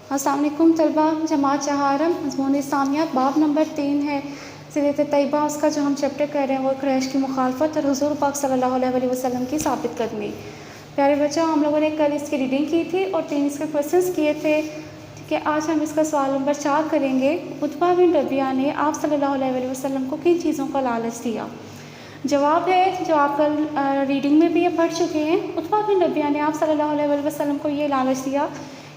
अस्सलाम वालेकुम तलबा। जमात चहारम मज़मून इस्लामियात बाब नंबर 3 है सीरत तैयबा। उसका जो हम चैप्टर कर रहे हैं वो क्रैश की मुखालफत और हुज़ूर पाक सल्लल्लाहु अलैहि वसल्लम की साबित करनी। प्यारे बच्चों, हम लोगों ने कल इसकी रीडिंग की थी और 3 इसके क्वेश्चंस किए थे। ठीक है, आज हम इसका सवाल नंबर 4 करेंगे। उतबा बिन रबिया ने आप सल्लल्लाहु अलैहि वसल्लम को किन चीज़ों का लालच दिया? जवाब है जो आप कल रीडिंग में भी ये पढ़ चुके हैं। उतबा बिन रबिया ने आप सल्लल्लाहु अलैहि वसल्लम को ये लालच दिया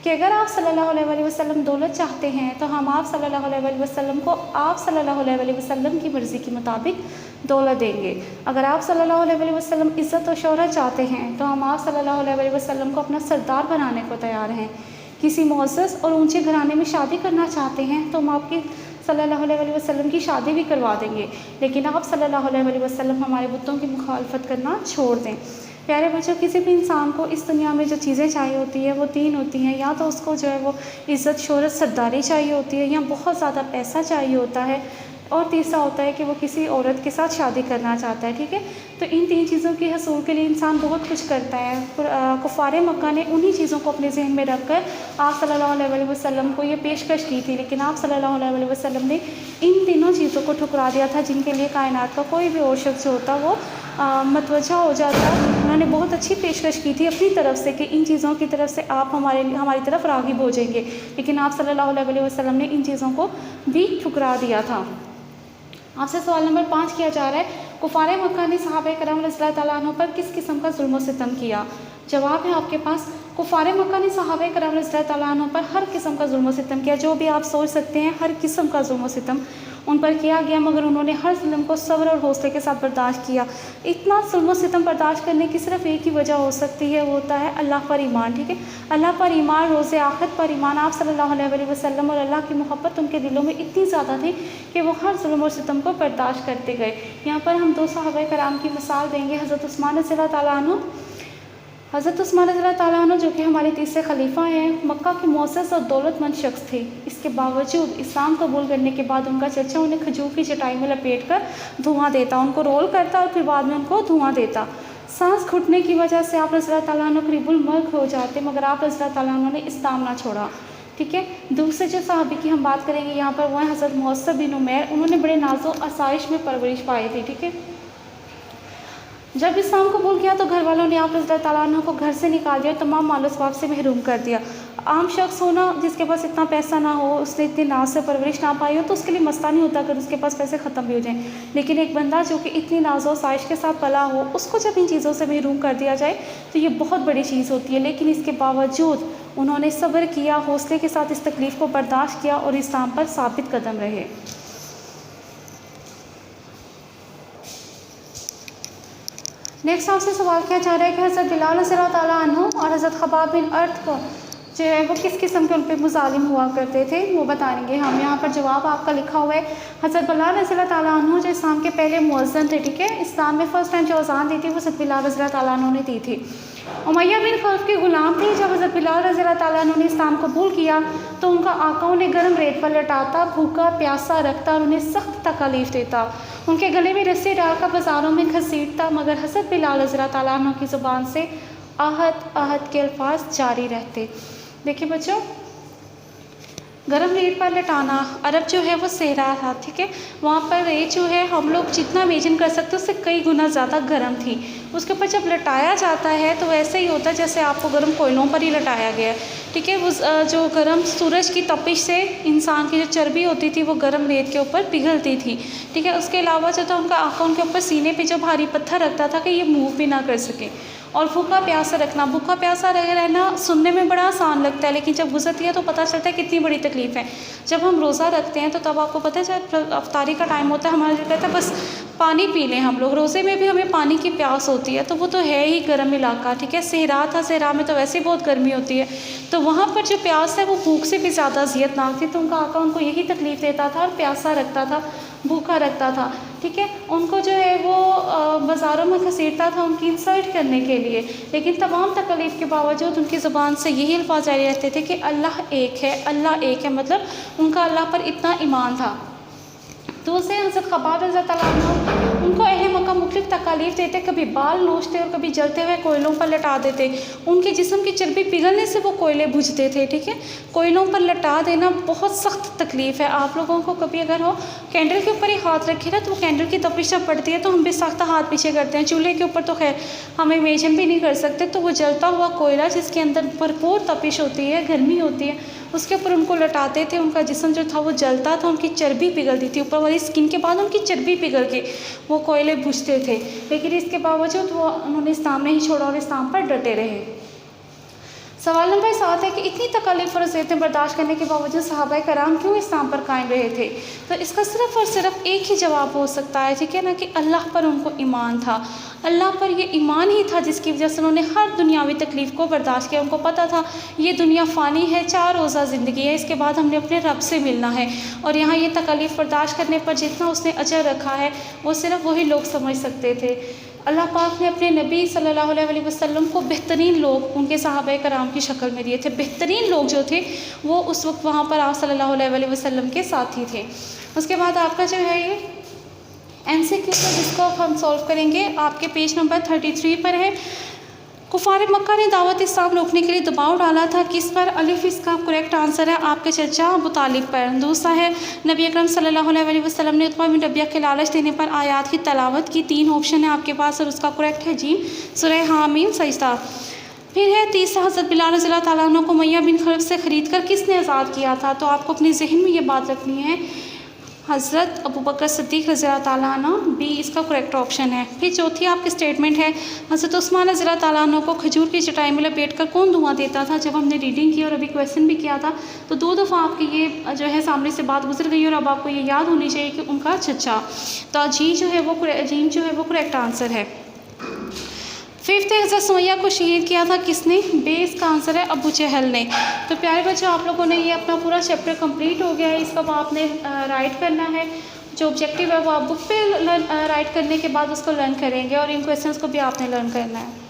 कि अगर आप सल्लल्लाहु अलैहि वसल्लम दौलत चाहते हैं तो हम आप सल्लल्लाहु अलैहि वसल्लम को आप सल्लल्लाहु अलैहि वसल्लम की मर्ज़ी के मुताबिक दौलत देंगे। अगर आप सल्लल्लाहु अलैहि वसल्लम इज़्ज़त और शोहरत चाहते हैं तो हम आप सल्लल्लाहु अलैहि वसल्लम को अपना सरदार बनाने को तैयार हैं। किसी मुअज़्ज़ज़ और ऊँचे घराने में शादी करना चाहते हैं तो हम आपकी सल्लल्लाहु अलैहि वसल्लम की शादी भी करवा देंगे, लेकिन आप सल्लल्लाहु अलैहि वसल्लम हमारे बुतों की मुखालफत करना छोड़ दें। प्यारे बच्चों, किसी भी इंसान को इस दुनिया में जो चीज़ें चाहिए होती है वो 3 होती हैं। या तो उसको जो है वो इज़्ज़त, शोहरत, सरदारी चाहिए होती है, या बहुत ज़्यादा पैसा चाहिए होता है, और तीसरा होता है कि वो किसी औरत के साथ शादी करना चाहता है। ठीक है, तो इन 3 चीज़ों के हसूल के लिए इंसान बहुत कुछ करता है। कुफ़ारे मक्का ने उन्हीं चीज़ों को अपने ज़हन में रख कर आप सल्लल्लाहु अलैहि वसल्लम को ये पेशकश की थी, लेकिन आप सल्लल्लाहु अलैहि वसल्लम ने इन तीनों चीज़ों को ठुकरा दिया था, जिनके लिए कायनात का कोई भी और शख्स होता वो मतवज्जा हो जाता। उन्होंने बहुत अच्छी पेशकश की थी अपनी तरफ से कि इन चीज़ों की तरफ से आप हमारी तरफ राग़िब हो जाएंगे, लेकिन आप सल्लल्लाहु अलैहि वसल्लम ने इन चीज़ों को भी ठुकरा दिया था। आपसे सवाल नंबर 5 किया जा रहा है। कुफ़ारे मक्का ने सहाबा करम रज़ियल्लाहु तआला अन्हुम पर किस किस्म का जुल्म व सितम किया? जवाब है आपके पास, कुफ़ारे मक्का ने सहाबा करम रज़ियल्लाहु तआला अन्हुम पर हर किस्म का जुल्म व सितम किया। जो भी आप सोच सकते हैं हर किस्म का जुल्म व सितम उन पर किया गया, मगर उन्होंने हर जुल्म को सब्र और हौसले के साथ बर्दाश्त किया। इतना जुल्म व सितम बर्दाश्त करने की सिर्फ एक ही वजह हो सकती है, वो होता है अल्लाह पर ईमान। ठीक है, अल्लाह पर ईमान, रोज़े आखिरत पर ईमान। आप सल्लल्लाहु अलैहि वसल्लम और अल्लाह की मोहब्बत उनके दिलों में इतनी ज़्यादा थी कि वो हर जुल्म और सितम को बर्दाश्त करते गए। यहाँ पर हम 2 सहाबा कराम की मिसाल देंगे। हज़रत उस्मान रज़ियल्लाहु तआला अन्हु, हज़रत उस्मान रज़ियल्लाहु तआला अन्हु जो कि हमारे तीसरे खलीफा हैं, मक्का के मुअज़्ज़ज़ और दौलतमंद शख्स थे। इसके बावजूद इस्लाम कबूल करने के बाद उनका चचा उन्हें खजूर की चटाई में लपेट कर धुआं देता, उनको रोल करता और फिर बाद में उनको धुआं देता। सांस घुटने की वजह से आप रज़ियल्लाहु तआला अन्हु करीबुल मौत हो जाते, मगर आप रज़ियल्लाहु तआला अन्हु ने इस्लाम ना छोड़ा। ठीक है, दूसरे जो सहाबी की हम बात करेंगे यहाँ पर वो है हज़रत मुअस्सब बिन उमैर। उन्होंने बड़े नाज़ो आसाइश में परवरिश पाई थी। ठीक है, जब इस्लाम कबूल किया तो घर वालों ने आप रज़ियल्लाहु तआला अन्हु को घर से निकाल दिया और तमाम मालो सवाब से महरूम कर दिया। आम शख्स हो ना, जिसके पास इतना पैसा ना हो, उसने इतनी नाज से परवरिश ना पाई हो, तो उसके लिए मसला नहीं होता अगर उसके पास पैसे ख़त्म भी हो जाएं। लेकिन एक बंदा जो कि इतनी नाज़ो साइश के साथ पला हो, उसको जब इन चीज़ों से महरूम कर दिया जाए तो ये बहुत बड़ी चीज़ होती है। लेकिन इसके बावजूद उन्होंने सब्र किया, हौसले के साथ इस तकलीफ़ को बर्दाश्त किया और इस्लाम पर साबित कदम रहे। नेक्स्ट आपसे सवाल किया जा रहा है कि हज़रत बिलाल रज़ियल्लाहु तआला अन्हु और हज़रत ख़ब्बाब बिन अर्त को जो है वो किस किस्म के उन पर मुज़ालिम हुआ करते थे, वो बताएंगे हम। यहाँ पर जवाब आपका लिखा हुआ है। हज़रत बिलाल रज़ियल्लाहु तआला अन्हु जो इस्लाम के पहले मुअज़्ज़िन थे, ठीक है, इस्लाम में फ़र्स्ट टाइम जो अज़ान दी थी वो हज़रत बिलाल रज़ियल्लाहु तआला अन्हु ने दी थी। उमैया बिन खल्फ़ के ग़ुलाम थे। जब हज़रत बिलाल रज़ियल्लाहु तआला अन्हु ने इस्लाम कबूल किया तो उनका आका उन्हें गर्म रेत पर लटाता, भूखा प्यासा रखता और उन्हें सख्त तकलीफ़ देता। उनके गले में रस्सी डालकर बाज़ारों में घसीटता, मगर हज़रत बिलाल रज़ियल्लाहु तआला अन्हु की ज़ुबान से आहद आहद के अल्फाज जारी रहते। देखिए बच्चों, गरम रेत पर लटाना, अरब जो है वो सहरा था। ठीक है, वहाँ पर रेत जो है हम लोग जितना इमेजिन कर सकते हैं उससे कई गुना ज़्यादा गर्म थी। उसके ऊपर जब लटाया जाता है तो वैसे ही होता है जैसे आपको गर्म कोयलों पर ही लटाया गया है। ठीक है, वो जो गर्म सूरज की तपिश से इंसान की जो चर्बी होती थी वो गर्म रेत के ऊपर पिघलती थी। ठीक है, उसके अलावा जो था उनका आका उनके ऊपर सीने पे जो भारी पत्थर रखता था कि ये मूव भी ना कर सके। और भूखा प्यासा रखना, भूखा प्यासा रहना सुनने में बड़ा आसान लगता है, लेकिन जब गुजरती है तो पता चलता है कितनी बड़ी तकलीफ़ है। जब हम रोज़ा रखते हैं तो तब आपको पता है जब अफ्तारी का टाइम होता है हमारा जो कहता है बस पानी पी लें हम लोग, रोज़े में भी हमें पानी की प्यास होती है, तो वो तो है ही गर्म इलाका। ठीक है, सहरा था, सहरा में तो वैसे ही बहुत गर्मी होती है, तो वहाँ पर जो प्यास है वो भूख से भी ज़्यादा अज़ियतनाक थी। तो उनका आका उनको यही तकलीफ़ देता था और प्यासा रखता था, भूखा रखता था। ठीक है, उनको जो है वो बाज़ारों में घसीटता था उनकी इंसल्ट करने के लिए, लेकिन तमाम तकलीफ़ के बावजूद उनकी ज़ुबान से यही अल्फाज जारी रहते थे कि अल्लाह एक है, अल्लाह एक है। मतलब उनका अल्लाह पर इतना ईमान था। दूसरे हज़रत ख़ब्बाब रज़ियल्लाहु तआला अन्हु, उनको अहले मक्का मुख्तलिफ़ मुख्तलिफ तकालीफ देते, कभी बाल नोचते और कभी जलते हुए कोयलों पर लटा देते। उनके जिस्म की चर्बी पिघलने से वो कोयले बुझते थे, ठीक है। कोयलों पर लटा देना बहुत सख्त तकलीफ़ है। आप लोगों को कभी अगर हो कैंडल के ऊपर ही हाथ रखे ना, तो वो कैंडल की तपिश जब पड़ती है तो हम भी सख्त हाथ पीछे करते हैं। चूल्हे के ऊपर तो खैर हम इमेजिन भी नहीं कर सकते। तो वो जलता हुआ कोयला जिसके अंदर भरपूर तपिश होती है, गर्मी होती है, उसके ऊपर उनको लटाते थे। उनका जिस्म जो था वो जलता था, उनकी चर्बी पिघलती थी, ऊपर वाली स्किन के बाद उनकी चर्बी पिघल के वो कोयले बुझते थे। लेकिन इसके बावजूद वो उन्होंने इस्लाम नहीं छोड़ा और इस्लाम पर डटे रहे। सवाल नंबर 7 है कि इतनी तकलीफ़ और अज़ियतें बर्दाश्त करने के बावजूद सहाबाए कराम क्यों इस्लाम पर कायम रहे थे? तो इसका सिर्फ़ और सिर्फ एक ही जवाब हो सकता है, ठीक है ना, कि अल्लाह पर उनको ईमान था। अल्लाह पर ये ईमान ही था जिसकी वजह से उन्होंने हर दुनियावी तकलीफ़ को बर्दाश्त किया। उनको पता था ये दुनिया फ़ानी है, 4 रोज़ा ज़िंदगी है, इसके बाद हमने अपने रब से मिलना है। और यहाँ ये तकलीफ़ बर्दाश्त करने पर जितना उसने अजर रखा है वो सिर्फ़ वही लोग समझ सकते थे। अल्लाह पाक ने अपने नबी सल्लल्लाहु अलैहि वसल्लम को बेहतरीन लोग उनके सहाबाए कराम की शक्ल में दिए थे। बेहतरीन लोग जो थे वो उस वक्त वहाँ पर आप सल्लल्लाहु अलैहि वसल्लम के साथी थे। उसके बाद आपका जो है ये MCQ है जिसको हम सॉल्व करेंगे, आपके पेज नंबर 33 पर है। कुफार मक्का ने दावत इस्लाम रोकने के लिए दबाव डाला था, किस पर? अलिफ इसका करेक्ट आंसर है आपके चचा अबू तालिब पर। दूसरा है नबी अकरम सल्लल्लाहु अलैहि वसल्लम ने उतबा बिन रबिया के लालच देने पर आयात की तलावत की। 3 ऑप्शन है आपके पास और उसका करेक्ट है जी सूरह हामीम सजदा। फिर है तीसरा, हज़रत बिलाल रज़ियल्लाहु ताला अन्हु को उमैया बिन खलफ से ख़रीद कर किसने आज़ाद किया था? तो आपको अपने जहन में ये बात रखनी है, हज़रत अबू बकर सिद्दीक़ रज़ियल्लाहु ताला अन्हु, बी इसका करेक्ट ऑप्शन है। फिर चौथी आपकी स्टेटमेंट है, हज़रत उस्मान रज़ियल्लाहु ताला अन्हु को खजूर की चटाई में लपेट कर कौन धुआं देता था? जब हमने रीडिंग की और अभी क्वेश्चन भी किया था तो 2 दफ़ा आपकी ये जो है सामने से बात गुजर गई और अब आपको ये याद होनी चाहिए कि उनका चचा। तो जी जो है वो करेक्ट आंसर है। 5th है, हज़रत सुमैया को शहीद किया था किसने? बे इसका आंसर है अबू जहल ने। तो प्यारे बच्चों, आप लोगों ने ये अपना पूरा चैप्टर कंप्लीट हो गया है। इसका आपने राइट करना है, जो ऑब्जेक्टिव है वो आप बुक पे राइट करने के बाद उसको लर्न करेंगे और इन क्वेश्चंस को भी आपने लर्न करना है।